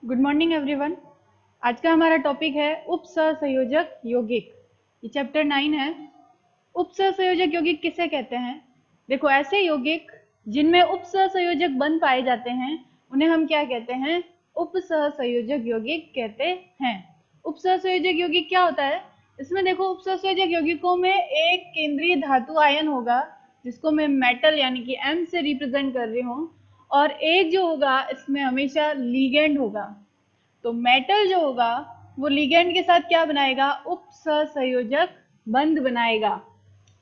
Good morning everyone. आज का हमारा टॉपिक है उपसहसंयोजक यौगिक। ये चैप्टर 9 है। उपसहसंयोजक यौगिक किसे कहते हैं? देखो, ऐसे यौगिक जिनमें उपसहसंयोजक बंध पाए जाते हैं उन्हें हम क्या कहते हैं? उपसहसंयोजक यौगिक कहते हैं। उपसहसंयोजक यौगिक क्या होता है? इसमें देखो, उपसहसंयोजक यौगिकों में एक केंद्रीय धातु आयन होगा जिसको मैं मेटल यानी कि M से रिप्रेजेंट कर रही हूँ, और एक जो होगा इसमें हमेशा लिगेंड होगा। तो मेटल जो होगा वो लिगेंड के साथ क्या बनाएगा? उपसहसंयोजक बंध बनाएगा।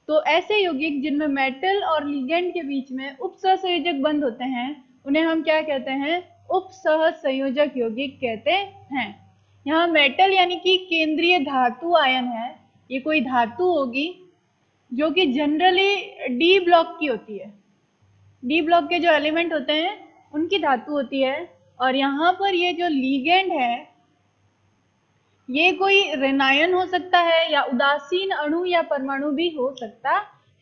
तो ऐसे यौगिक जिनमें मेटल और लिगेंड के बीच में उपसहसंयोजक बंध होते हैं उन्हें हम क्या कहते हैं? उपसहसंयोजक यौगिक कहते हैं। यहाँ मेटल यानी कि केंद्रीय धातु आयन है। ये कोई धातु होगी जो कि जनरली डी ब्लॉक की होती है। डी ब्लॉक के जो एलिमेंट होते हैं उनकी धातु होती है। और यहाँ पर ये जो लिगेंड है ये कोई ऋणायन हो सकता है या उदासीन अणु या परमाणु भी हो सकता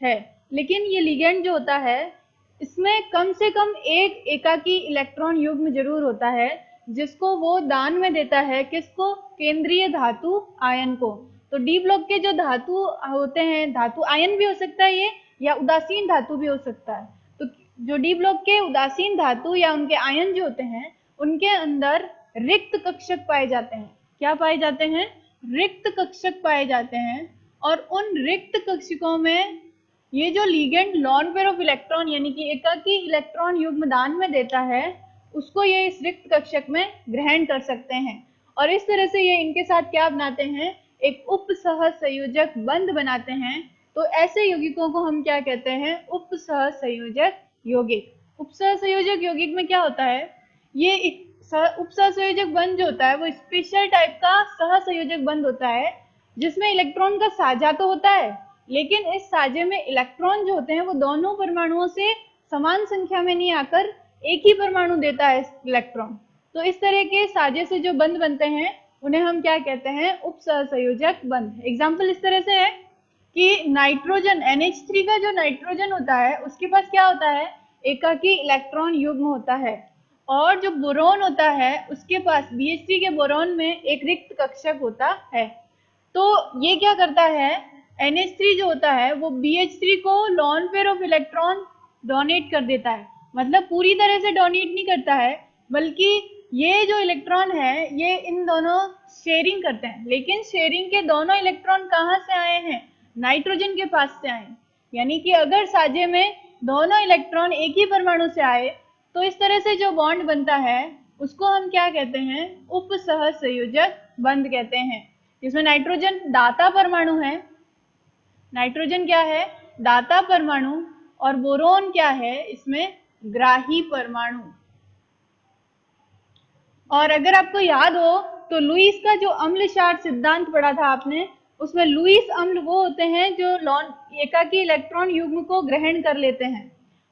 है। लेकिन ये लिगेंड जो होता है इसमें कम से कम एक एकाकी इलेक्ट्रॉन युग्म जरूर होता है जिसको वो दान में देता है। किसको? केंद्रीय धातु आयन को। तो डी ब्लॉक के जो धातु होते हैं, धातु आयन भी हो सकता है ये, या उदासीन धातु भी हो सकता है। तो जो डी ब्लॉक के उदासीन धातु या उनके आयन जो होते हैं उनके अंदर रिक्त कक्षक पाए जाते हैं। क्या पाए जाते हैं? रिक्त कक्षक पाए जाते हैं। और उन रिक्त कक्षकों में ये जो ligand lone pair of electron यानी कि एकाकी इलेक्ट्रॉन युग्म दान में देता है उसको ये इस रिक्त कक्षक में ग्रहण कर सकते हैं। और इस तरह से ये इनके साथ क्या बनाते हैं? एक उपसहसंयोजक बंध बनाते हैं। तो ऐसे यौगिकों को हम क्या कहते हैं? उपसहसंयोजक यौगिक। उपसहसंयोजक यौगिक में क्या होता है? ये उपसहसंयोजक बंध जो होता है वो स्पेशल टाइप का सहसंयोजक बंध होता है जिसमें इलेक्ट्रॉन का साझा तो होता है, लेकिन इस साझे में इलेक्ट्रॉन जो होते हैं वो दोनों परमाणुओं से समान संख्या में नहीं आकर एक ही परमाणु देता है इलेक्ट्रॉन। तो इस तरह के साझे से जो बंध बनते हैं उन्हें हम क्या कहते हैं? उपसहसंयोजक बंध। एग्जाम्पल इस तरह से है कि नाइट्रोजन NH3 का जो नाइट्रोजन होता है उसके पास क्या होता है? एकाकी इलेक्ट्रॉन युग्म होता है। और जो बोरोन होता है उसके पास BH3 के बोरोन में एक रिक्त कक्षक होता है। तो ये क्या करता है? NH3 जो होता है वो BH3 को lone pair of electron donate कर देता है। मतलब पूरी तरह से डोनेट नहीं करता है, बल्कि ये जो इलेक्ट्रॉन है ये इन दोनों शेयरिंग करते हैं। लेकिन शेयरिंग के दोनों इलेक्ट्रॉन कहाँ से आए हैं? नाइट्रोजन के पास से आए। यानी कि अगर साझे में दोनों इलेक्ट्रॉन एक ही परमाणु से आए तो इस तरह से जो बॉन्ड बनता है उसको हम क्या कहते हैं? उपसहसंयोजक बंध कहते हैं। इसमें नाइट्रोजन दाता परमाणु है। नाइट्रोजन क्या है? दाता परमाणु। और बोरोन क्या है? इसमें ग्राही परमाणु। और अगर आपको याद हो तो लुईस का जो अम्ल क्षार सिद्धांत पढ़ा था आपने, उसमें लुईस अम्ल वो होते हैं जो एकाकी इलेक्ट्रॉन युग्म को ग्रहण कर लेते हैं,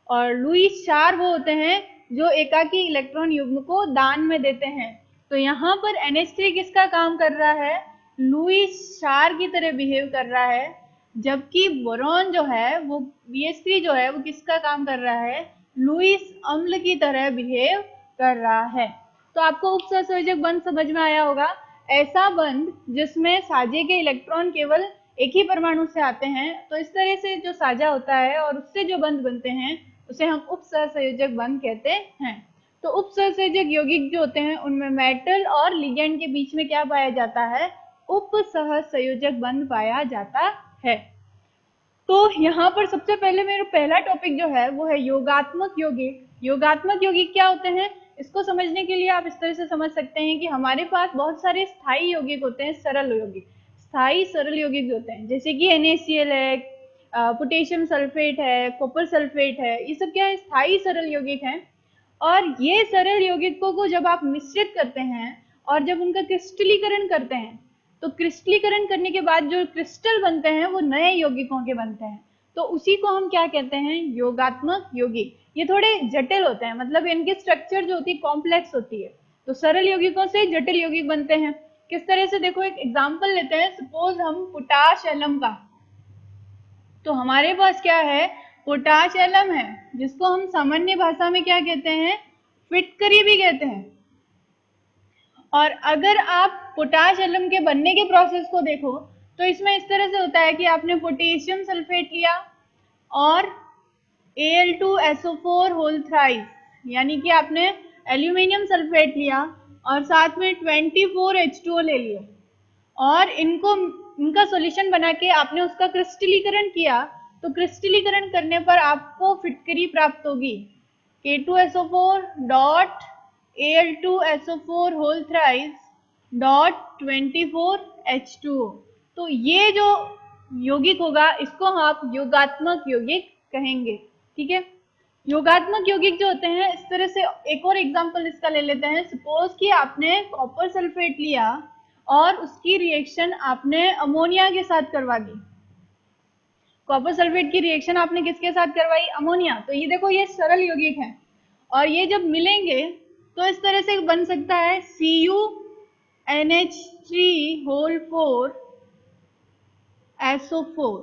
और लुईस क्षार वो होते हैं जो एकाकी इलेक्ट्रॉन युग्म को दान में देते हैं। तो यहाँ पर NH3 किसका काम कर रहा है? लुईस क्षार की तरह बिहेव कर रहा है, जबकि बोरॉन जो है वो BH3 जो है वो किसका काम कर रहा है? लुईस अम्ल की तरह बिहेव कर रहा है। तो आपको उपसहसंयोजक बंध समझ में आया होगा। ऐसा बंध जिसमें साझे के इलेक्ट्रॉन केवल एक ही परमाणु से आते हैं। तो इस तरह से जो साझा होता है और उससे जो बंध बनते हैं उसे हम उपसहसंयोजक बंध कहते हैं। तो उपसहसंयोजक यौगिक जो होते हैं उनमें मेटल और लिगेंड के बीच में क्या पाया जाता है? उपसहसंयोजक बंध पाया जाता है। तो यहाँ पर सबसे पहले मेरा पहला टॉपिक जो है वो है योगात्मक यौगिक। योगात्मक यौगिक क्या होते हैं? इसको समझने के लिए आप इस तरह से समझ सकते हैं कि हमारे पास बहुत सारे स्थायी यौगिक होते हैं, सरल यौगिक। स्थायी सरल यौगिक होते हैं जैसे कि NaCl है, पोटेशियम सल्फेट है, कॉपर सल्फेट है। ये सब क्या है? स्थायी सरल यौगिक हैं। और ये सरल यौगिकों को जब आप मिश्रित करते हैं और जब उनका क्रिस्टलीकरण करते हैं तो क्रिस्टलीकरण करने के बाद जो क्रिस्टल बनते हैं वो नए यौगिकों के बनते हैं। तो उसी को हम क्या कहते हैं? योगात्मक यौगिक। ये थोड़े जटिल होते हैं, मतलब इनकी स्ट्रक्चर जो होती है कॉम्प्लेक्स होती है। तो सरल यौगिकों से जटिल यौगिक बनते हैं। किस तरह से? देखो, एक एग्जाम्पल लेते हैं। सपोज हम पोटाश एलम का, तो हमारे पास क्या है? पोटाश एलम है जिसको हम सामान्य भाषा में क्या कहते हैं? फिटकरी भी कहते हैं। और अगर आप पोटाश एलम के बनने के प्रोसेस को देखो तो इसमें इस तरह से होता है कि आपने पोटेशियम सल्फेट लिया और Al2SO4 होल थ्राइस, यानी कि आपने एल्यूमिनियम सल्फेट लिया और साथ में 24H2O ले लिए और इनका सॉल्यूशन बना के आपने उसका क्रिस्टलीकरण किया। तो क्रिस्टलीकरण करने पर आपको फिटकरी प्राप्त होगी K2SO4 dot Al2SO4 whole thrice dot 24H2O। तो ये जो यौगिक होगा इसको हम योगात्मक यौगिक कहेंगे। ठीक है, योगात्मक यौगिक जो होते हैं इस तरह से, एक और एग्जांपल इसका ले लेते हैं। सपोज कि आपने कॉपर सल्फेट लिया और उसकी रिएक्शन आपने अमोनिया के साथ करवा दी। कॉपर सल्फेट की रिएक्शन आपने किसके साथ करवाई? अमोनिया। तो ये देखो ये सरल यौगिक है और ये जब मिलेंगे तो इस तरह से बन सकता है CuNH3 होल 4 SO4।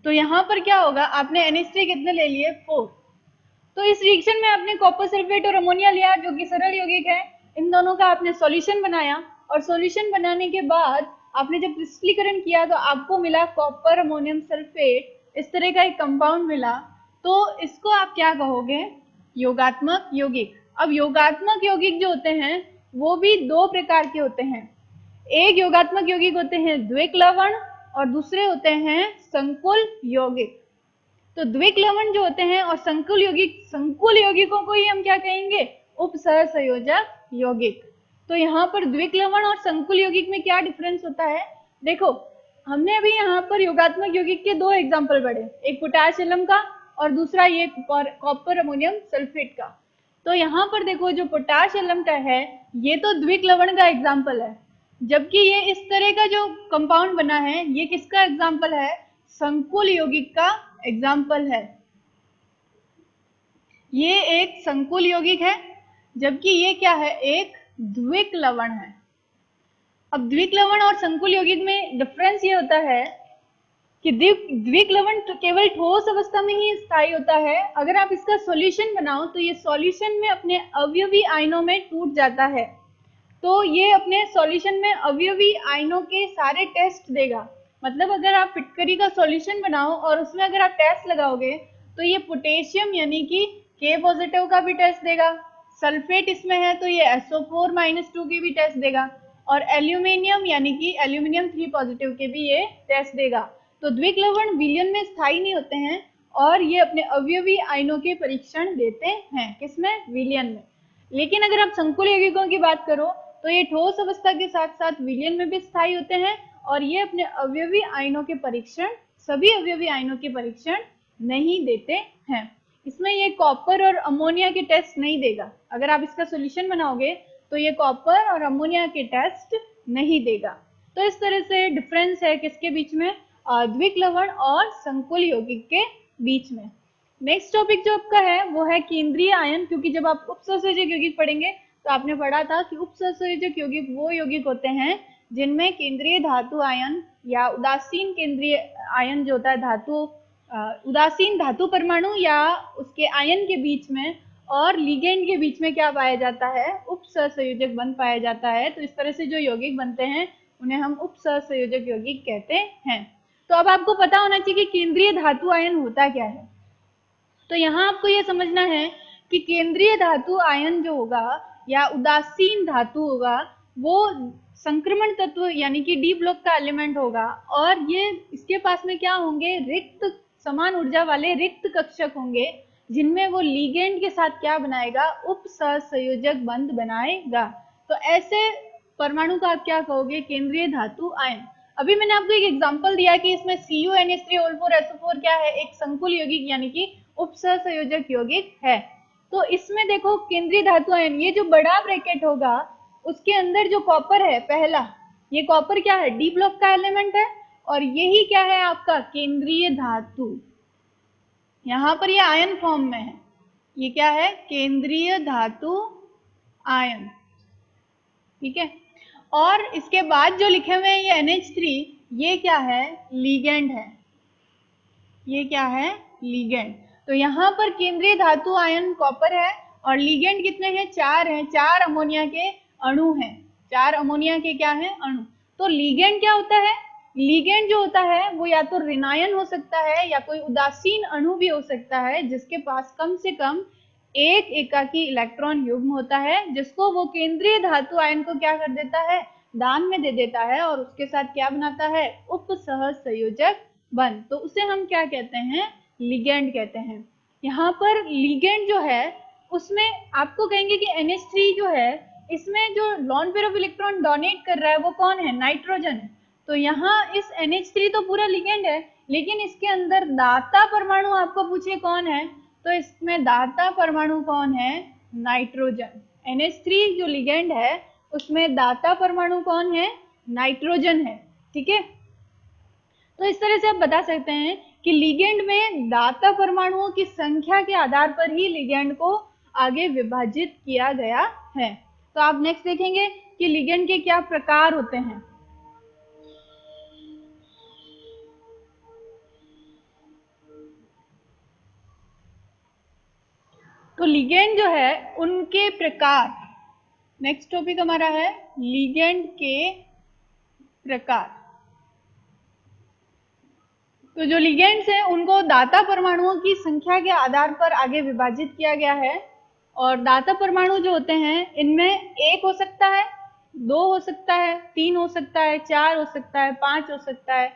तो यहाँ पर क्या होगा, आपने NH3 कितने ले लिए? 4। तो इस रिएक्शन में आपने कॉपर सल्फेट और अमोनिया लिया जो कि सरल यौगिक है। इन दोनों का आपने सॉल्यूशन बनाया और सॉल्यूशन बनाने के बाद आपने जब क्रिस्टलीकरण किया तो आपको मिला कॉपर अमोनियम सल्फेट, इस तरह का एक कंपाउंड मिला। तो इसको आप क्या कहोगे? योगात्मक यौगिक। अब योगात्मक यौगिक जो होते हैं वो भी दो प्रकार के होते हैं। एक योगात्मक यौगिक होते हैं द्विक लवण और दूसरे होते हैं संकुल यौगिक। तो द्विक लवण जो होते हैं और संकुल यौगिकों को ही हम क्या कहेंगे? उपसहसंयोजक यौगिक। तो यहाँ पर द्विक लवण और संकुल यौगिक में क्या डिफरेंस होता है? देखो, हमने अभी यहाँ पर योगात्मक यौगिक के दो एग्जाम्पल पढ़े, एक पोटाशियम का और दूसरा ये कॉपर अमोनियम सल्फेट का। तो यहाँ पर देखो जो पोटाशियम का है ये तो द्विक लवण का एग्जाम्पल है, जबकि ये इस तरह का जो कंपाउंड बना है ये किसका एग्जाम्पल है? संकुल यौगिक का एग्जाम्पल है। ये एक संकुल यौगिक है जबकि ये क्या है? एक द्विक लवण है। अब द्विक लवण और संकुल यौगिक में डिफरेंस ये होता है कि द्विक लवण तो केवल ठोस अवस्था में ही स्थायी होता है। अगर आप इसका सॉल्यूशन बनाओ तो ये सॉल्यूशन में अपने अवयवी आयनों में टूट जाता है। तो ये अपने सॉल्यूशन में अवयवी आयनों के सारे टेस्ट देगा। मतलब अगर आप फिटकरी का सॉल्यूशन बनाओ और उसमें अगर आप टेस्ट लगाओगे तो ये पोटेशियम यानी कि K पॉजिटिव का भी टेस्ट देगा, सल्फेट इसमें है तो ये SO4-2 की भी टेस्ट देगा और एल्यूमिनियम यानी कि एल्यूमिनियम 3 पॉजिटिव के भी ये टेस्ट देगा। तो द्विक लवण विलयन में स्थायी नहीं होते हैं और ये अपने अवयवी आयनों के परीक्षण देते हैं। किसमें? विलयन में। लेकिन अगर आप संकुल यौगिकों की बात करो तो ये ठोस अवस्था के साथ साथ विलयन में भी स्थायी होते हैं और ये अपने अवयवी आयनों के परीक्षण, सभी अवयवी आयनों के परीक्षण नहीं देते हैं। इसमें ये कॉपर और अमोनिया के टेस्ट नहीं देगा। अगर आप इसका सॉल्यूशन बनाओगे तो ये कॉपर और अमोनिया के टेस्ट नहीं देगा। तो इस तरह से डिफरेंस है किसके बीच में? द्विक लवण और संकुल यौगिक के बीच में। नेक्स्ट टॉपिक जो आपका है वो है केंद्रीय आयन, क्योंकि जब आप उपसंयोजक यौगिक पढ़ेंगे तो आपने पढ़ा था कि उपसंयोजक यौगिक वो यौगिक होते हैं जिनमें केंद्रीय धातु आयन या उदासीन केंद्रीय आयन जो होता है धातु, उदासीन धातु परमाणु या उसके आयन के बीच में और लिगेंड के बीच में क्या पाया जाता है? उपसहसंयोजक बंध पाया जाता है। तो इस तरह से जो यौगिक बनते हैं उन्हें हम उपसहसंयोजक यौगिक कहते हैं। तो अब आपको पता होना चाहिए कि केंद्रीय धातु आयन होता क्या है। तो यहाँ आपको ये समझना है कि केंद्रीय धातु आयन जो होगा या उदासीन धातु होगा वो संक्रमण तत्व यानी कि डी ब्लॉक का एलिमेंट होगा और ये इसके पास में क्या होंगे? रिक्त समान ऊर्जा वाले रिक्त कक्षक होंगे जिनमें वो लिगेंड के साथ क्या बनाएगा? उपसहसंयोजक बंध बनाएगा। तो ऐसे परमाणु का आप क्या कहोगे? केंद्रीय धातु आयन। अभी मैंने आपको एक एग्जांपल दिया कि इसमें CuNH3 क्या है? एक संकुल यौगिक यानी कि उपसहसंयोजक यौगिक है। तो इसमें देखो केंद्रीय धातु आयन, ये जो बड़ा ब्रैकेट होगा उसके अंदर जो कॉपर है पहला, ये कॉपर क्या है? डी ब्लॉक का एलिमेंट है और यही क्या है आपका? केंद्रीय धातु। यहाँ पर ये आयन फॉर्म में है, ये क्या है? केंद्रीय धातु आयन। ठीक है, और इसके बाद जो लिखे हुए हैं ये NH3, ये क्या है? लीगेंड है। ये क्या है? लीगेंड। तो यहाँ पर केंद्रीय धातु आयन कॉपर है और लीगेंड कितने हैं? 4 हैं, 4 अमोनिया के अणु हैं, 4 अमोनिया के क्या हैं, अणु। तो लिगेंड क्या होता है, लिगेंड जो होता है वो या तो ऋणायन हो सकता है या कोई उदासीन अणु भी हो सकता है जिसके पास कम से कम एक एकाकी इलेक्ट्रॉन युग्म होता है, जिसको वो केंद्रीय धातु आयन को क्या कर देता है, दान में दे देता है और उसके साथ क्या बनाता है, उपसहसंयोजक बंध। तो उसे हम क्या कहते हैं, लिगेंड कहते हैं। यहाँ पर लिगेंड जो है उसमें आपको कहेंगे कि NH3 जो है इसमें जो lone pair of electron donate कर रहा है वो कौन है, नाइट्रोजन है। तो यहाँ इस NH3 तो पूरा लिगेंड है, लेकिन इसके अंदर दाता परमाणु आपको पूछे कौन है, तो इसमें दाता परमाणु कौन है, नाइट्रोजन। NH3 जो लिगेंड है उसमें दाता परमाणु कौन है, नाइट्रोजन है। ठीक है, तो इस तरह से आप बता सकते हैं कि लिगेंड में दाता परमाणुओं की संख्या के आधार पर ही लिगेंड को आगे विभाजित किया गया है। तो आप नेक्स्ट देखेंगे कि लिगेंड के क्या प्रकार होते हैं। तो लिगेंड जो है उनके प्रकार, नेक्स्ट टॉपिक हमारा है लिगेंड के प्रकार। तो जो लिगेंड्स हैं उनको दाता परमाणुओं की संख्या के आधार पर आगे विभाजित किया गया है। और दाता परमाणु जो होते हैं इनमें 1 हो सकता है, 2 हो सकता है, 3 हो सकता है, 4 हो सकता है, 5 हो सकता है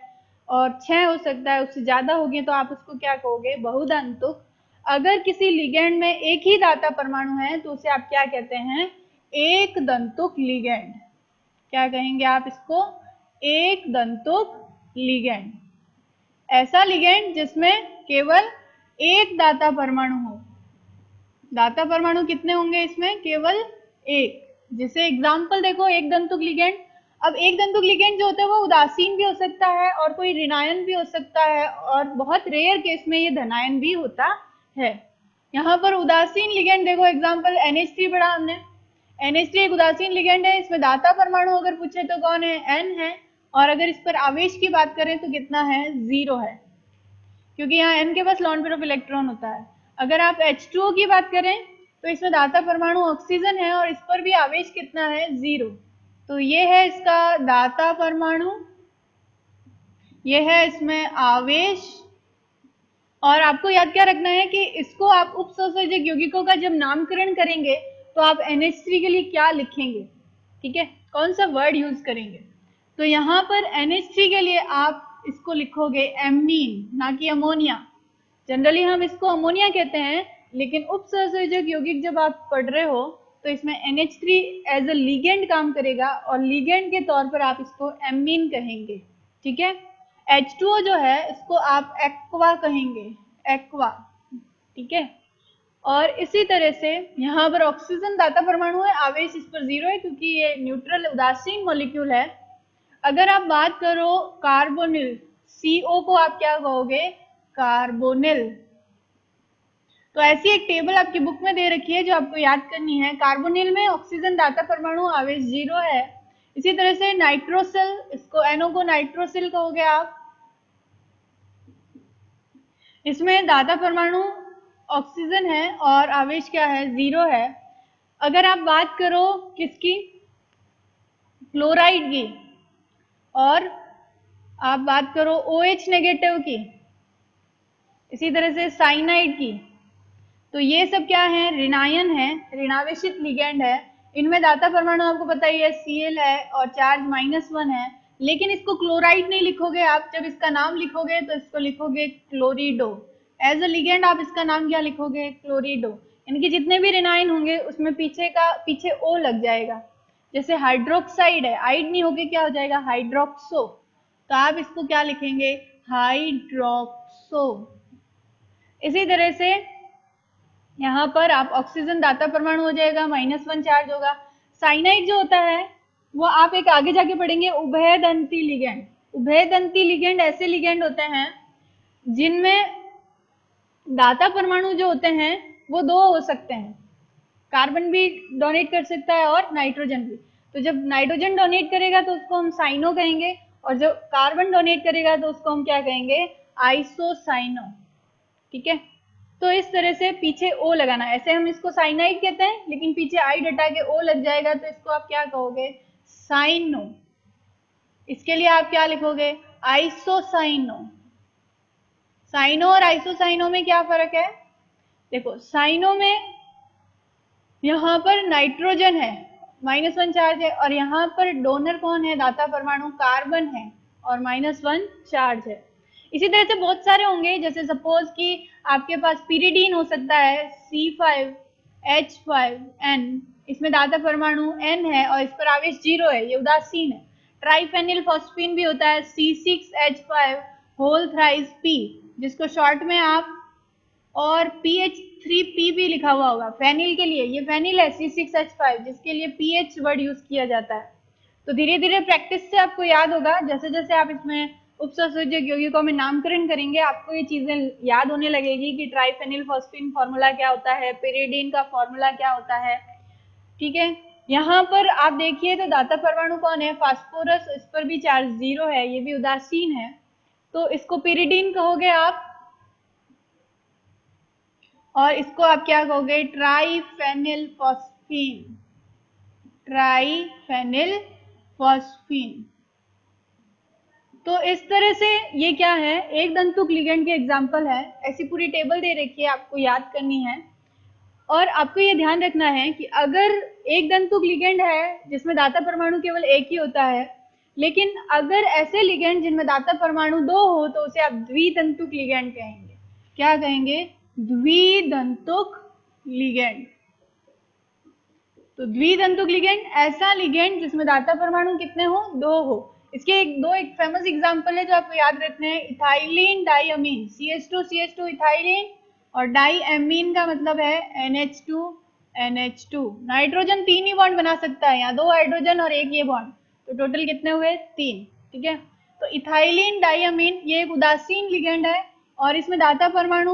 और 6 हो सकता है। उससे ज्यादा होगी तो आप उसको क्या कहोगे, बहुधातुक। अगर किसी लिगेंड में एक ही दाता परमाणु है तो उसे आप क्या कहते हैं, एक दंतुक लिगेंड। क्या कहेंगे आप इसको, एक दंतुक लिगेंड। ऐसा लिगेंड जिसमें केवल एक दाता परमाणु हो। दाता परमाणु कितने होंगे इसमें, केवल एक। जैसे एग्जाम्पल देखो, एक दंतुक लिगेंड। अब एक दंतुक लिगेंड जो होता है वो उदासीन भी हो सकता है और कोई ऋणायन भी हो सकता है और बहुत रेयर केस में ये धनायन भी होता है। यहाँ पर उदासीन लिगेंड देखो, एग्जाम्पल NH3 पढ़ा हमने। NH3 एक उदासीन लिगेंड है, इसमें दाता परमाणु अगर पूछे तो कौन है, N है। और अगर इस पर आवेश की बात करें तो कितना है, 0 है, क्योंकि यहाँ N के पास लॉन पेयर ऑफ इलेक्ट्रॉन होता है। अगर आप H2O की बात करें तो इसमें दाता परमाणु ऑक्सीजन है और इस पर भी आवेश कितना है, 0। तो ये है इसका दाता परमाणु, ये है इसमें आवेश। और आपको याद क्या रखना है कि इसको आप उपसंयोजक यौगिकों का जब नामकरण करेंगे तो आप NH3 के लिए क्या लिखेंगे, ठीक है, कौन सा वर्ड यूज करेंगे। तो यहाँ पर NH3 के लिए आप इसको लिखोगे एमीन, ना कि अमोनिया। जनरली हम इसको अमोनिया कहते हैं, लेकिन उपसंयोजक यौगिक जब आप पढ़ रहे हो तो इसमें NH3 एज अ लिगेंड काम करेगा और लिगेंड के तौर पर आप इसको एमीन कहेंगे। ठीक है, H2O जो है इसको आप एक्वा कहेंगे, एक्वा। ठीक है, और इसी तरह से यहाँ पर ऑक्सीजन दाता परमाणु है, आवेश इस पर 0 है क्योंकि ये न्यूट्रल उदासीन मॉलिक्यूल है। अगर आप बात करो कार्बोनिल, CO को आप क्या कहोगे, कार्बोनिल। तो ऐसी एक टेबल आपकी बुक में दे रखी है जो आपको याद करनी है। कार्बोनिल में ऑक्सीजन दाता परमाणु, आवेश 0 है। इसी तरह से नाइट्रोसिल, इसको NO को नाइट्रोसिल कहोगे आप। इसमें दाता परमाणु ऑक्सीजन है और आवेश क्या है, 0 है। अगर आप बात करो किसकी, क्लोराइड की, और आप बात करो OH नेगेटिव की, इसी तरह से साइनाइड की, तो ये सब क्या है, ऋणायन है, ऋणावेशित लिगेंड है। इनमें दाता परमाणु आपको पता ही है, Cl है और चार्ज -1 है। लेकिन इसको क्लोराइड नहीं लिखोगे आप, जब इसका नाम लिखोगे तो इसको लिखोगे क्लोरिडो। एज अ लिगेंड आप इसका नाम क्या लिखोगे, क्लोरिडो। इनके जितने भी ऋणायन होंगे उसमें पीछे O लग जाएगा। जैसे हाइड्रोक्साइड है, आइड नहीं होके क्या हो जाएगा, हाइड्रोक्सो। तो आप इसको क्या लिखेंगे, हाइड्रोक्सो। इसी तरह से यहाँ पर आप ऑक्सीजन दाता परमाणु हो जाएगा, -1 चार्ज होगा। साइनाइड जो होता है वो आप एक आगे जाके पढ़ेंगे, उभयदंती लिगेंड। उभयदंती लिगेंड ऐसे लिगेंड होते हैं जिनमें दाता परमाणु जो होते हैं वो 2 हो सकते हैं, कार्बन भी डोनेट कर सकता है और नाइट्रोजन भी। तो जब नाइट्रोजन डोनेट करेगा तो उसको हम साइनो कहेंगे और जब कार्बन डोनेट करेगा तो उसको हम क्या कहेंगे, आइसोसाइनो। ठीक है, तो इस तरह से पीछे ओ लगाना, ऐसे हम इसको साइनाइड कहते हैं, लेकिन पीछे आई डटा के ओ लग जाएगा तो इसको आप क्या कहोगे, साइनो। इसके लिए आप क्या लिखोगे, आइसोसाइनो। साइनो और आइसोसाइनो में क्या फर्क है, देखो साइनो में यहाँ पर नाइट्रोजन है, -1 चार्ज है, और यहाँ पर डोनर कौन है, दाता परमाणु कार्बन है और -1 चार्ज है। इसी तरह से बहुत सारे होंगे, जैसे सपोज कि आपके पास पिरिडीन हो सकता है C5H5N, इसमें दाता परमाणु N है और इस पर आवेश 0 है, ये उदासीन है। ट्राइफेनिल फॉस्फीन भी होता है C6H5 होल थ्राइस P, जिसको शॉर्ट में आप, और PH3P भी लिखा हुआ होगा फेनिल के लिए, ये फेनिल है C6H5 जिसके लिए PH वर्ड यूज किया जाता है। तो धीरे धीरे प्रैक्टिस से आपको याद होगा, जैसे जैसे आप इसमें उपसंयोजक यौगिकों में नामकरण करेंगे आपको ये चीजें याद होने लगेगी कि ट्राइफेनिल फॉस्फीन फॉर्मूला क्या होता है, पेरिडीन का फॉर्मूला क्या होता है। ठीक है, यहाँ पर आप देखिए तो दाता परमाणु कौन है, फास्फोरस, इस पर भी चार्ज 0 है, ये भी उदासीन है, तो इसको पेरिडीन कहोगे आप, और इसको आप क्या कहोगे, ट्राइफेनिल फॉस्फीन, ट्राइफेनिल फॉस्फीन। तो इस तरह से ये क्या है, एक दंतुक लिगेंड के एग्जाम्पल है, ऐसी पूरी टेबल दे रखी है, आपको याद करनी है। और आपको ये ध्यान रखना है कि अगर एक दंतुक लिगेंड है जिसमें दाता परमाणु केवल एक ही होता है, लेकिन अगर ऐसे लिगेंड जिनमें दाता परमाणु 2 हो तो उसे आप द्विदंतुक लिगेंड कहेंगे। क्या कहेंगे, द्विदंतुक लिगेंड। तो द्विदंतुक लिगेंड ऐसा लिगेंड जिसमें दाता परमाणु कितने हो, 2 हो। इसके एक फेमस एग्जांपल है जो आपको याद रखने हैं, इथाइलिन डाइअमीन, CH2 इथाइलिन, और डाइअमीन का मतलब है NH2। नाइट्रोजन 3 ही बॉन्ड बना सकता है, यहाँ 2 हाइड्रोजन और 1 ये बॉन्ड, तो टोटल कितने हुए, 3। ठीक है, तो इथाइलिन डाइअमीन ये एक उदासीन लिगेंड है और इसमें दाता परमाणु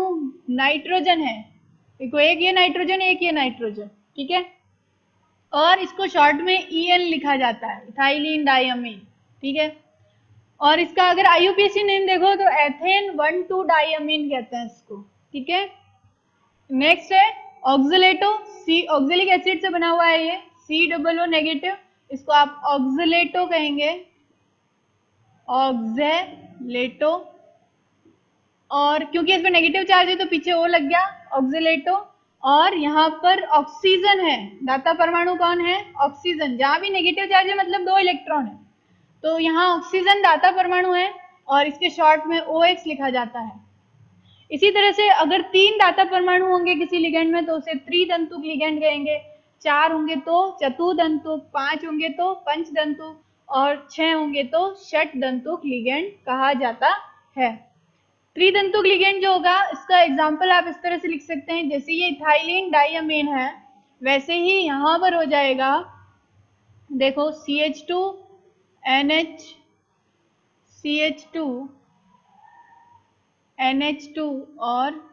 नाइट्रोजन है, देखो एक ये नाइट्रोजन एक ये नाइट्रोजन। ठीक है, और इसको शॉर्ट में EN लिखा जाता है, इथाइलिन डाइअमीन। ठीक है, और इसका अगर IUPAC नेम देखो तो एथेन 1,2 डाइअमीन कहते हैं इसको। ठीक है, नेक्स्ट है ऑक्सलेटो, ऑक्जेलिक एसिड से बना हुआ है ये, COO नेगेटिव, इसको आप ऑक्सलेटो कहेंगे, ऑक्जेलेटो, और क्योंकि इसमें नेगेटिव चार्ज है तो पीछे ओ लग गया, ऑक्सलेटो। और यहाँ पर ऑक्सीजन है, दाता परमाणु कौन है, ऑक्सीजन, जहां भी नेगेटिव चार्ज है मतलब 2 इलेक्ट्रॉन है, तो यहाँ ऑक्सीजन दाता परमाणु है और इसके शॉर्ट में OX लिखा जाता है। इसी तरह से अगर 3 दाता परमाणु होंगे किसी लिगेंड में तो उसे त्रिदंतुक लिगेंड कहेंगे, 4 होंगे तो चतुर्दंतुक, 5 होंगे तो पंचदंतुक, और 6 होंगे तो षटदंतुक लिगेंड कहा जाता है। त्रिदंतुक लिगेंड जो होगा इसका एग्जाम्पल आप इस तरह से लिख सकते हैं, जैसे ये इथाइलिन डाइअमीन है वैसे ही यहाँ पर हो जाएगा, देखो CH2 NH, CH2 NH2, और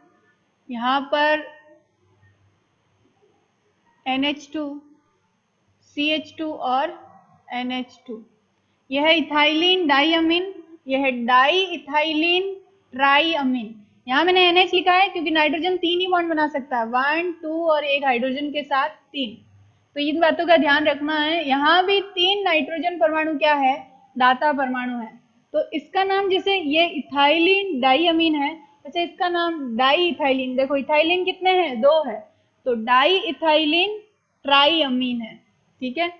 यहाँ पर NH2 CH2 और NH2, यह है इथाइलिन डाइअमीन, यह है डाई इथाइलिन ट्राइअमीन। यहाँ मैंने NH लिखा है क्योंकि नाइट्रोजन 3 ही बॉन्ड बना सकता है, 1 2 और 1 हाइड्रोजन के साथ 3, तो इन बातों का ध्यान रखना है। यहाँ भी 3 नाइट्रोजन परमाणु क्या है, दाता परमाणु है, तो इसका नाम जैसे ये इथाइलिन डाइअमीन है वैसे इसका नाम डाई इथाइलिन, देखो इथाइलिन कितने हैं, 2 है, तो डाई इथाइलिन ट्राइअमीन है। ठीक है,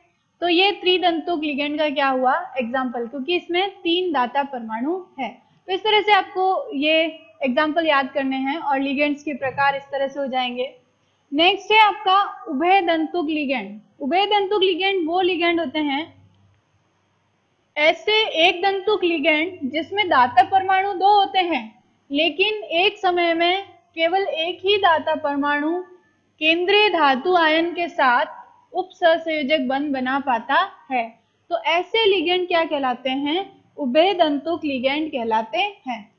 तो ये त्रिदंतुक लिगेंड का क्या हुआ एग्जाम्पल, क्योंकि इसमें 3 दाता परमाणु है। तो इस तरह से आपको ये एग्जाम्पल याद करने हैं और लिगेंड्स के प्रकार इस तरह से हो जाएंगे। नेक्स्ट है आपका उभयदंतुक लिगेंड। उभयदंतुक लिगेंड वो लिगेंड होते हैं, ऐसे एक दंतुक लिगेंड जिसमें दाता परमाणु 2 होते हैं लेकिन एक समय में केवल एक ही दाता परमाणु केंद्रीय धातु आयन के साथ उपसहसंयोजक बंध बना पाता है, तो ऐसे लिगेंड क्या कहलाते हैं, उभयदंतुक लिगेंड कहलाते हैं।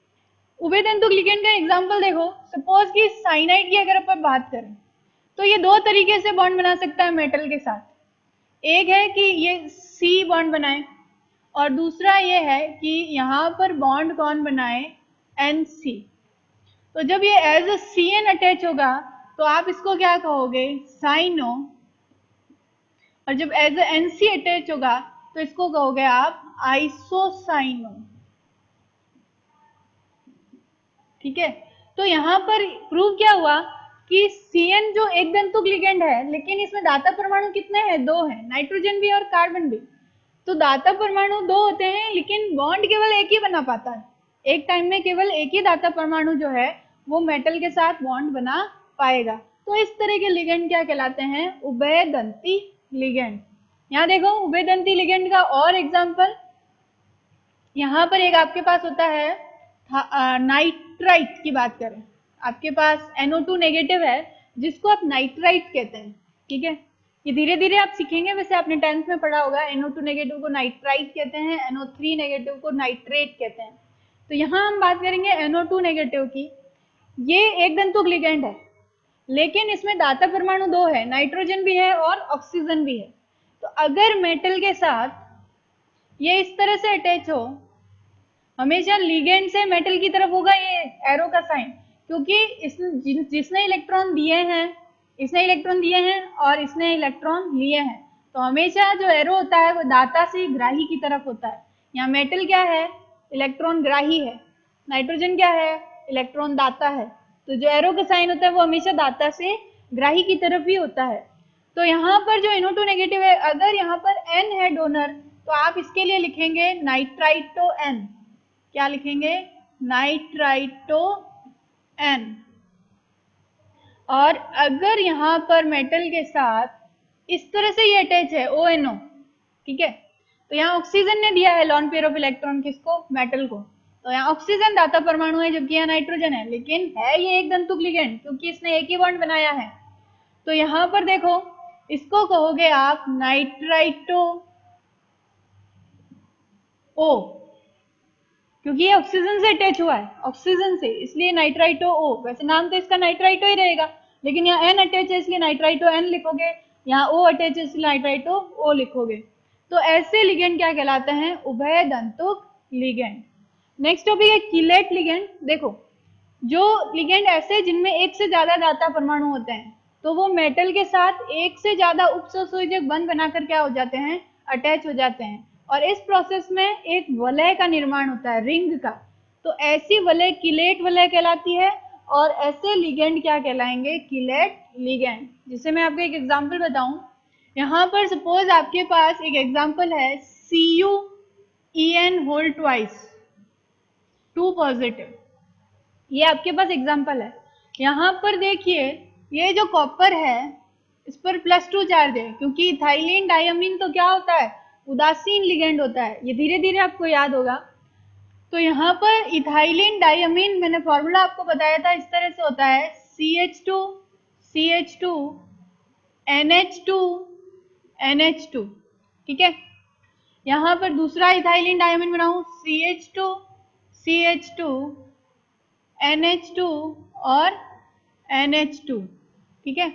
उभयदंतुक लिगेंड का एग्जांपल देखो, सपोज कि साइनाइड की अगर अपन बात करें तो ये 2 तरीके से बॉन्ड बना सकता है मेटल के साथ, एक है कि ये C बॉन्ड बनाए और दूसरा ये है कि यहाँ पर बॉन्ड कौन बनाए, NC। तो जब ये एज अ CN अटैच होगा तो आप इसको क्या कहोगे, साइनो। और जब एज अ NC अटैच होगा तो इसको कहोगे आप आइसोसाइनो। ठीक है, तो यहाँ पर प्रूव क्या हुआ कि CN जो एक दंतुक लिगेंड है, लेकिन इसमें दाता परमाणु कितने हैं, 2 हैं, नाइट्रोजन भी और कार्बन भी। तो दाता परमाणु 2 होते हैं, लेकिन बॉन्ड केवल एक ही बना पाता है। एक टाइम में केवल एक ही दाता परमाणु जो है वो मेटल के साथ बॉन्ड बना पाएगा। तो इस तरह के लिगेंड क्या कहलाते हैं, उभयदंती लिगेंड। यहाँ देखो उभयदंती लिगेंड का और एग्जाम्पल, यहाँ पर एक आपके पास होता है नाइट्राइट की बात करें, आपके पास NO2 नेगेटिव है जिसको आप नाइट्राइट कहते हैं। ठीक है, ये धीरे धीरे आप सीखेंगे, वैसे आपने 10th में पढ़ा होगा NO2 नेगेटिव को नाइट्राइट कहते हैं, NO3 नेगेटिव को नाइट्रेट कहते हैं। तो यहाँ हम बात करेंगे NO2 नेगेटिव की। ये एक दंतुक लिगेंड है, लेकिन इसमें दाता परमाणु 2 है, नाइट्रोजन भी है और ऑक्सीजन भी है। तो अगर मेटल के साथ ये इस तरह से अटैच हो, हमेशा लिगेंड से मेटल की तरफ होगा ये एरो का साइन, क्योंकि जिसने इलेक्ट्रॉन दिए हैं, इसने इलेक्ट्रॉन दिए हैं और इसने इलेक्ट्रॉन लिए हैं, तो हमेशा जो एरो होता है वो दाता से ग्राही की तरफ होता है। यहाँ मेटल क्या है, इलेक्ट्रॉन ग्राही है, नाइट्रोजन क्या है, इलेक्ट्रॉन दाता है। तो जो एरो का साइन होता है वो हमेशा दाता से ग्राही की तरफ ही होता है। तो यहाँ पर जो NO2 नेगेटिव है, अगर यहाँ पर N है डोनर, तो आप इसके लिए लिखेंगे नाइट्राइटो N। क्या लिखेंगे, नाइट्राइटो N। और अगर यहाँ पर मेटल के साथ इस तरह से ये अटैच है ONO, ठीक है, तो यहाँ ऑक्सीजन ने दिया है लॉन पेयर ऑफ इलेक्ट्रॉन, किसको, मेटल को। तो यहाँ ऑक्सीजन दाता परमाणु है, जबकि यहाँ नाइट्रोजन है, लेकिन है ये एक दंतुक लिगेंड क्योंकि इसने एक ही बॉन्ड बनाया है। तो यहाँ पर देखो, इसको कहोगे आप नाइट्राइटो O, क्योंकि ये ऑक्सीजन से अटैच हुआ है, ऑक्सीजन से, इसलिए नाइट्राइटो O। वैसे नाम तो इसका नाइट्राइटो ही रहेगा, लेकिन यहाँ N अटैच है इसलिए नाइट्राइटो N लिखोगे, यहाँ O अटैच है इसलिए नाइट्राइटो O लिखोगे। तो ऐसे लिगेंड क्या कहलाते हैं, उभय दंतुक लिगेंड। नेक्स्ट टॉपिक है कीलेट लिगेंड। देखो, जो लिगेंड ऐसे जिनमें एक से ज्यादा दाता परमाणु होते हैं, तो वो मेटल के साथ एक से ज्यादा उपसंयोजक बंध बनाकर क्या हो जाते हैं, अटैच हो जाते हैं, और इस प्रोसेस में एक वलय का निर्माण होता है, रिंग का। तो ऐसी वलय कीलेट वलय कहलाती है, और ऐसे लिगेंड क्या कहलाएंगे, कीलेट लिगेंड। जिसे मैं आपको एक एग्जांपल बताऊं, यहाँ पर सपोज आपके पास एक एग्जांपल है CuEn होल ट्वाइस 2 पॉजिटिव, ये आपके पास एग्जांपल है। यहाँ पर देखिए, ये जो कॉपर है इस पर +2 चार्ज है, क्योंकि इथाइलिन डायमीन तो क्या होता है, उदासीन लिगेंड होता है, ये धीरे धीरे आपको याद होगा। तो यहाँ पर इथाइलिन डायमीन, मैंने फॉर्मूला आपको बताया था, इस तरह से होता है CH2 CH2 NH2 NH2। ठीक है, यहाँ पर दूसरा इथाइलिन डायमीन बनाऊं, CH2 CH2 NH2 और NH2। ठीक है,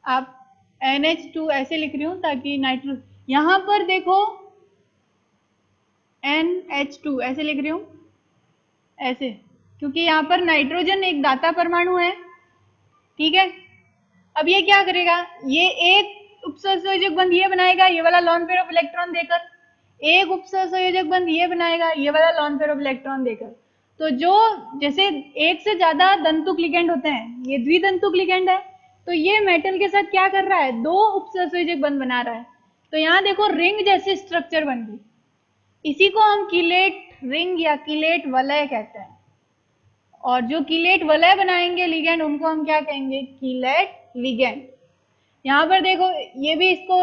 आप NH2 ऐसे लिख रही हूँ ताकि नाइट्रो, यहाँ पर देखो NH2 ऐसे लिख रही हूँ, ऐसे, क्योंकि यहाँ पर नाइट्रोजन एक दाता परमाणु है। ठीक है, अब ये क्या करेगा, ये एक उपसंयोजक बंध ये बनाएगा, ये वाला लॉन पेयर ऑफ इलेक्ट्रॉन देकर, एक उपसंयोजक बंध ये बनाएगा, ये वाला लॉन पेयर ऑफ इलेक्ट्रॉन देकर। तो जो जैसे एक से ज्यादा दंतुक लिगेंड होते हैं, ये द्विदंतुक लिगेंड है, तो ये मेटल के साथ क्या कर रहा है, 2 उपसंयोजक बंध बना रहा है। तो यहाँ देखो रिंग जैसे स्ट्रक्चर बन गई, इसी को हम कीलेट रिंग या कीलेट वलय कहते हैं। और जो कीलेट वलय बनाएंगे लिगेंड, उनको हम क्या कहेंगे, कीलेट लिगेंड। यहाँ पर देखो, ये भी इसको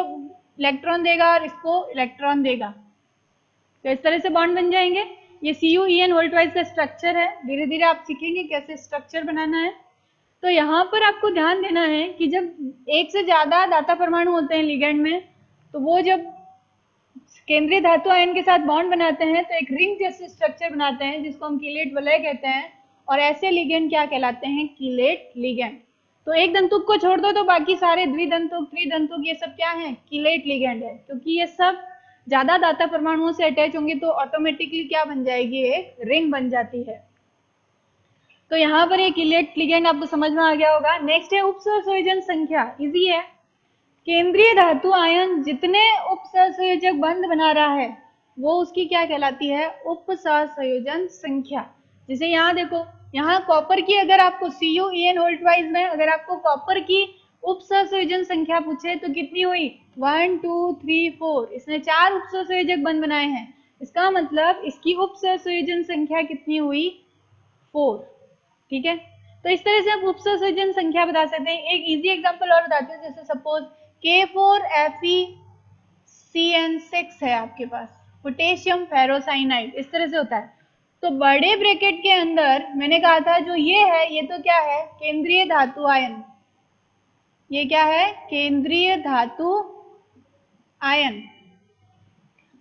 इलेक्ट्रॉन देगा और इसको इलेक्ट्रॉन देगा, तो इस तरह से बॉन्ड बन जाएंगे। ये CuEn होल ट्वाइस का स्ट्रक्चर है, धीरे धीरे आप सीखेंगे कैसे स्ट्रक्चर बनाना है। तो यहाँ पर आपको ध्यान देना है कि जब एक से ज्यादा दाता परमाणु होते हैं लिगेंड में, तो वो जब केंद्रीय धातु आयन के साथ बॉन्ड बनाते हैं तो एक रिंग जैसे स्ट्रक्चर बनाते हैं, जिसको हम कीलेट वलय कहते हैं। और ऐसे लिगेंड क्या कहलाते हैं, कीलेट लिगेंड। तो एक दंतुक को छोड़ दो तो बाकी सारे द्विदंतुक त्रिदंतुक ये सब क्या है, कीलेट लिगेंड है, क्योंकि ये सब ज्यादा दाता परमाणुओं से अटैच होंगे तो ऑटोमेटिकली क्या बन जाएगी, एक रिंग बन जाती है। तो यहाँ पर एक इलेक्ट लिगेंड आपको समझ में आ गया होगा। नेक्स्ट है उपसहसंयोजन संख्या, इजी है। केंद्रीय धातु आयन जितने उपसहसंयोजक बंध बना रहा है वो उसकी क्या कहलाती है, उपसहसंयोजन संख्या। जैसे यहाँ देखो, यहाँ कॉपर की अगर आपको CuEn होल्ट वाइज में अगर आपको कॉपर की उपसहसंयोजन संख्या पूछे तो कितनी हुई, 1 2 3 4, इसने 4 उपसहसंयोजक बंध बनाए हैं। इसका मतलब इसकी उपसहसंयोजन संख्या कितनी हुई, 4। ठीक है, तो इस तरह से आप उपसहसंयोजन संख्या बता सकते हैं। एक इजी एग्जांपल और बताते हैं, जैसे सपोज K4FeCN6 है आपके पास, पोटेशियम फेरोसाइनाइड, इस तरह से होता है। तो बड़े ब्रैकेट के अंदर मैंने कहा था जो ये है, ये तो क्या है, केंद्रीय धातु आयन। ये क्या है, केंद्रीय धातु आयन।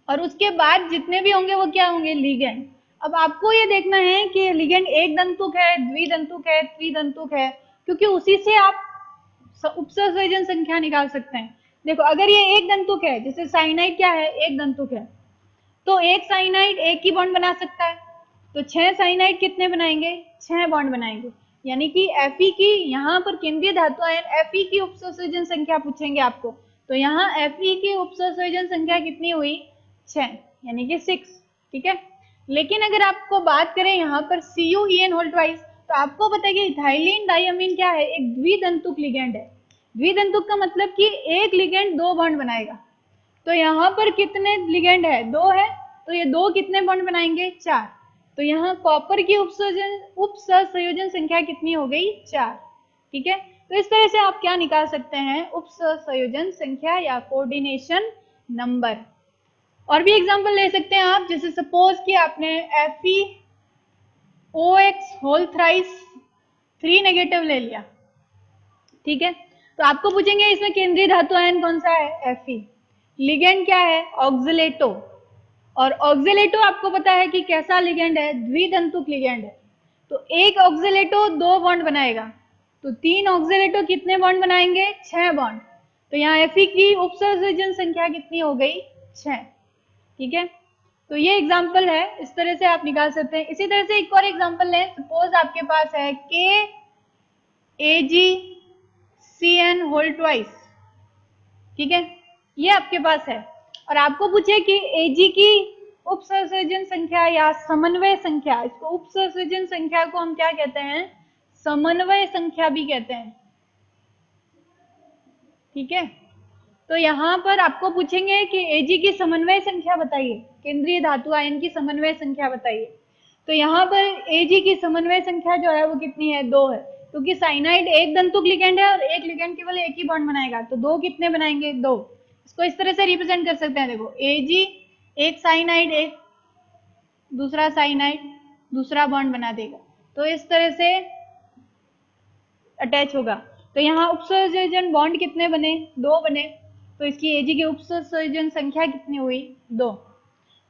और उसके बाद जितने भी होंगे वो क्या होंगे, लिगेंड। अब आपको ये देखना है कि लिगेंड एक दंतुक है, द्विदंतुक है, त्रिदंतुक है, क्योंकि उसी से आप उपसहसंयोजन संख्या निकाल सकते हैं। देखो अगर ये एक दंतुक है, जैसे साइनाइड क्या है, एक दंतुक है, तो एक साइनाइड एक ही बॉन्ड बना सकता है। तो 6 साइनाइड कितने बनाएंगे, 6 बॉन्ड बनाएंगे। यानी कि Fe की, यहाँ पर केंद्रीय धातु आयन Fe की उपसहसंयोजन संख्या पूछेंगे आपको, तो यहाँ Fe की उपसहसंयोजन संख्या कितनी हुई, 6, यानी कि 6। ठीक है, लेकिन अगर आपको बात करें यहाँ पर CuEn होल्ट वाइज, तो आपको पता है कि इथाइलिन डाइअमीन क्या है, एक द्विदंतुक लिगेंड है। द्विदंतुक का मतलब कि एक लिगेंड 2 बॉन्ड बनाएगा। तो यहाँ पर कितने लिगेंड है, 2 है, तो ये 2 कितने बॉन्ड बनाएंगे, 4। तो यहाँ कॉपर की उपसहसंयोजन संख्या कितनी हो गई, 4। ठीक है, तो इस तरह से आप क्या निकाल सकते हैं, उपसहसंयोजन संख्या या कोऑर्डिनेशन नंबर। और भी एग्जांपल ले सकते हैं आप, जैसे सपोज कि आपने FeOX होल थ्राइस 3 नेगेटिव ले लिया। ठीक है, तो आपको पूछेंगे इसमें केंद्रीय धातु आयन कौन सा है, Fe। लिगेंड क्या है, ऑक्सिलेटो। और ऑक्सिलेटो आपको पता है कि कैसा लिगेंड है, द्विदंतुक लिगेंड है। तो एक ऑक्सिलेटो 2 बॉन्ड बनाएगा, तो 3 ऑक्सिलेटो कितने बॉन्ड बनाएंगे, 6 बॉन्ड। तो यहाँ Fe की उपसहसंयोजन संख्या कितनी हो गई, 6। ठीक है, तो ये एग्जाम्पल है, इस तरह से आप निकाल सकते हैं। इसी तरह से एक और एग्जाम्पल लें, सपोज आपके पास है KAgCN होल ट्वाइस। ठीक है, ये आपके पास है, और आपको पूछे कि Ag की उपसहसंयोजन संख्या या समन्वय संख्या, इसको उपसहसंयोजन संख्या को हम क्या कहते हैं, समन्वय संख्या भी कहते हैं। ठीक है, तो यहाँ पर आपको पूछेंगे कि Ag की समन्वय संख्या बताइए, केंद्रीय धातु आयन की समन्वय संख्या बताइए। तो यहाँ पर Ag की समन्वय संख्या जो है वो कितनी है, 2 है, क्योंकि साइनाइड एक दंतुक लिगेंड है और एक लिगेंड केवल एक ही बॉन्ड बनाएगा, तो 2 कितने बनाएंगे, 2। इसको इस तरह से रिप्रेजेंट कर सकते हैं, देखो Ag एक साइनाइड, एक दूसरा साइनाइड, दूसरा बॉन्ड बना देगा, तो इस तरह से अटैच होगा। तो यहाँ उपसहसंयोजन बॉन्ड कितने बने, 2 बने, तो इसकी Ag की उपसहसंयोजन संख्या कितनी हुई, 2।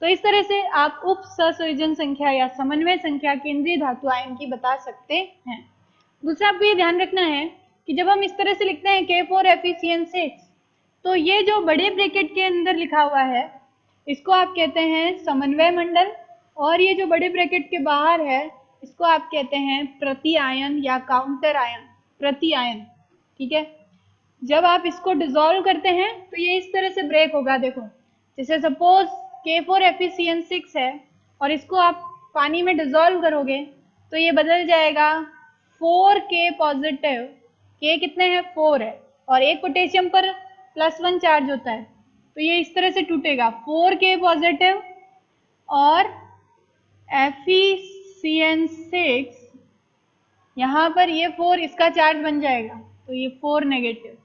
तो इस तरह से आप उपसहसंयोजन संख्या या समन्वय संख्या केंद्रीय धातु आयन की बता सकते हैं। दूसरा आपको ये ध्यान रखना है कि जब हम इस तरह से लिखते हैं K4FeCN6, तो ये जो बड़े ब्रैकेट के अंदर लिखा हुआ है इसको आप कहते हैं समन्वय मंडल, और ये जो बड़े ब्रैकेट के बाहर है इसको आप कहते हैं प्रति आयन या काउंटर आयन, प्रति आयन। ठीक है, जब आप इसको डिसॉल्व करते हैं तो ये इस तरह से ब्रेक होगा। देखो जैसे सपोज K4FeCN6 है और इसको आप पानी में डिसॉल्व करोगे तो ये बदल जाएगा 4K पॉजिटिव। K कितने हैं, 4 है, और एक पोटेशियम पर +1 चार्ज होता है, तो ये इस तरह से टूटेगा 4K पॉजिटिव, और FeCN6 यहाँ पर ये 4 इसका चार्ज बन जाएगा, तो ये 4 नेगेटिव।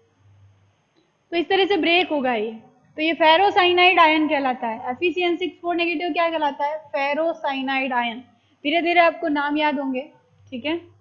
तो इस तरह से ब्रेक होगा ये, तो ये फेरोसाइनाइड आयन कहलाता है। FeCN6 4 नेगेटिव क्या कहलाता है, फेरोसाइनाइड आयन। धीरे धीरे आपको नाम याद होंगे। ठीक है।